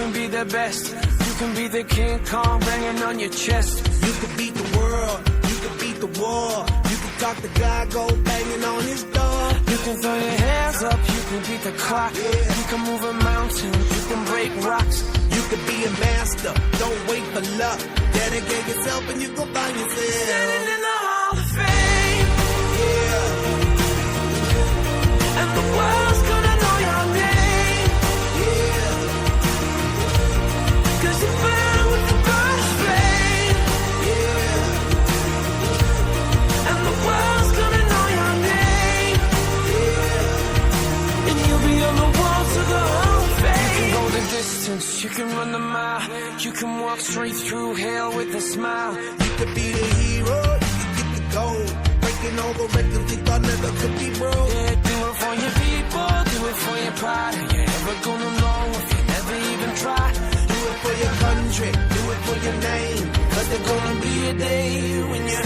can be the best. You can be the King Kong banging on your chest. You can beat the world, you can beat the war. You can talk to God, go banging on his door. You can throw your hands up, you can beat the clock. You can move a mountain, you can break rocks. You can be a master, don't wait for luck. Dedicate yourself and you gon' find yourself Standing in the Hall of Fame. Yeah. And the world's gonna know your name. Yeah. 'Cause you burn with the burst flame. Yeah. And the world's gonna know your name. Yeah. And you'll be on the wall to the Hall of Fame. You can go the distance, you can run the mile. You can walk straight through hell with a smile. You could be the hero, you could get the gold. Breaking all the records they thought never could be broke. Yeah, do it for your people, do it for your pride. And you're never gonna know if you never even try. Do it for your country, do it for your name. 'Cause there's gonna be a day when you're